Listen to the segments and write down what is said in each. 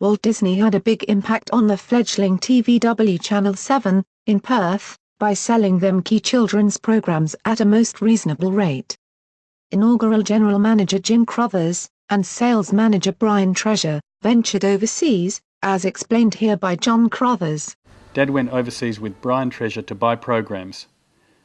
Walt Disney had a big impact on the fledgling TVW Channel 7, in Perth, by selling them key children's programs at a most reasonable rate. Inaugural general manager John Cruthers, and sales manager Brian Treasure, ventured overseas, as explained here by John Cruthers. Dad went overseas with Brian Treasure to buy programs.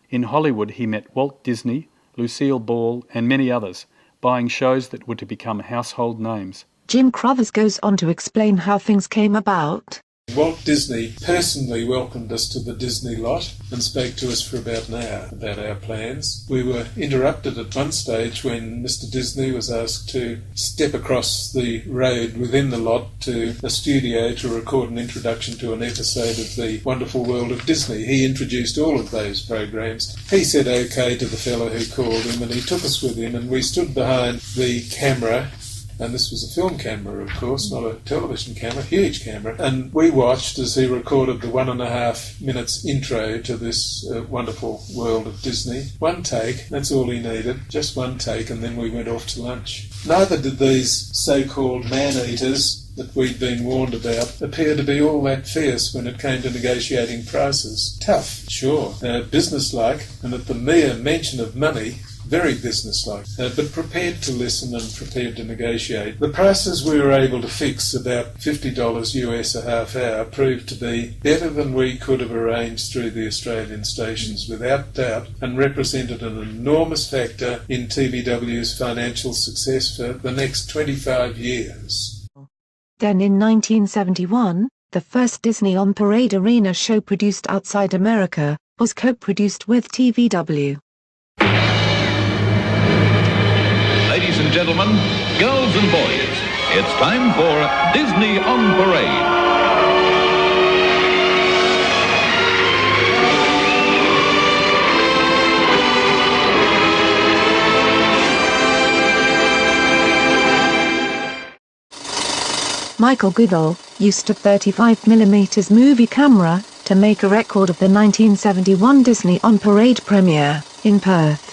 In Hollywood he met Walt Disney, Lucille Ball and many others, buying shows that were to become household names. Jim Cruthers goes on to explain how things came about. Walt Disney personally welcomed us to the Disney lot and spoke to us for about an hour about our plans. We were interrupted at one stage when Mr. Disney was asked to step across the road within the lot to a studio to record an introduction to an episode of The Wonderful World of Disney. He introduced all of those programs. He said okay to the fellow who called him, and he took us with him, and we stood behind the camera. And this was a film camera, of course, not a television camera, huge camera. And we watched as he recorded the 1.5 minutes intro to this wonderful world of Disney. One take, that's all he needed, just one take, and then we went off to lunch. Neither did these so-called man-eaters that we'd been warned about appear to be all that fierce when it came to negotiating prices. Tough, sure, businesslike, and at the mere mention of money, very businesslike, but prepared to listen and prepared to negotiate. The prices we were able to fix, about $50 US a half hour, proved to be better than we could have arranged through the Australian stations, without doubt, and represented an enormous factor in TVW's financial success for the next 25 years. Then in 1971, the first Disney on Parade arena show produced outside America, was co-produced with TVW. Ladies and gentlemen, girls and boys, it's time for Disney on Parade. Michael Goodall used a 35mm movie camera to make a record of the 1971 Disney on Parade premiere in Perth.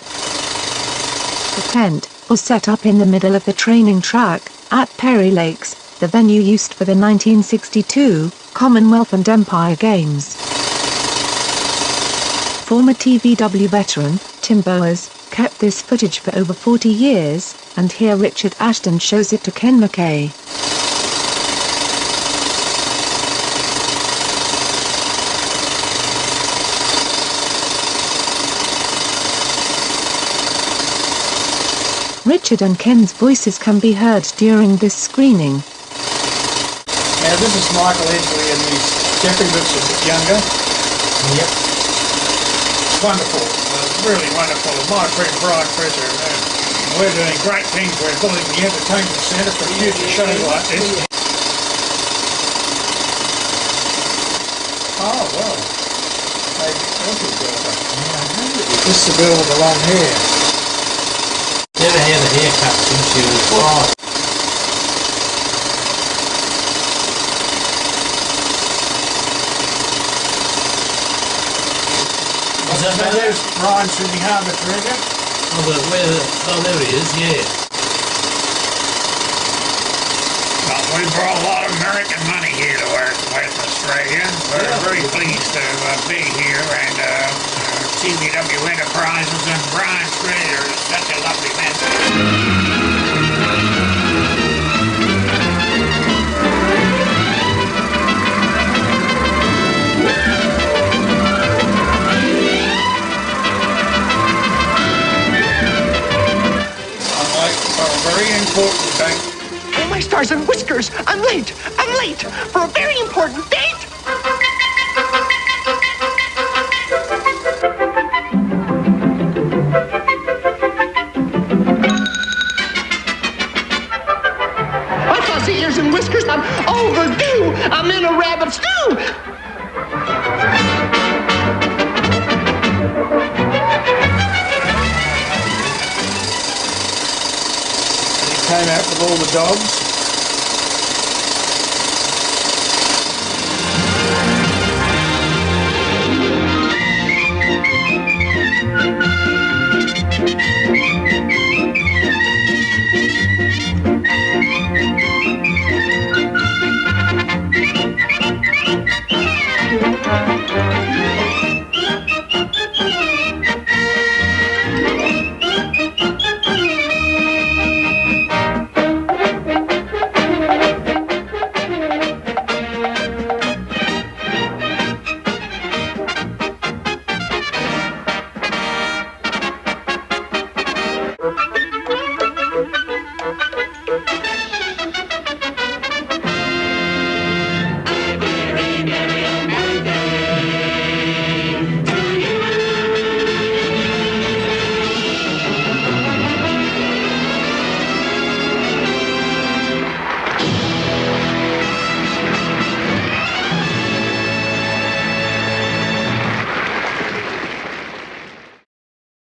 The tent was set up in the middle of the training track at Perry Lakes, the venue used for the 1962 Commonwealth and Empire Games. Former TVW veteran Tim Bowers kept this footage for over 40 years, and here Richard Ashton shows it to Ken McKay. Richard and Ken's voices can be heard during this screening. Now this is Michael Edgley and Jeffrey looks a bit younger. Yep. Wonderful, really wonderful. My friend Brian Treasure, we're doing great things. We're building the entertainment centre for future shows like this. Oh well. This is the building along here. Never had a haircut since she was 5. So there's Brian Sydney Harbour Treasure. There he is, yeah. Well, we brought a lot of American money here to West Australia. We're very pleased to be here, and TVW Enterprises and Brian Treasure is such a lovely man. For a very important date. Oh, my stars and whiskers! I'm late for a very important date! My fussy ears and whiskers, I'm overdue! I'm in a rabbit stew! Came out with all the dogs.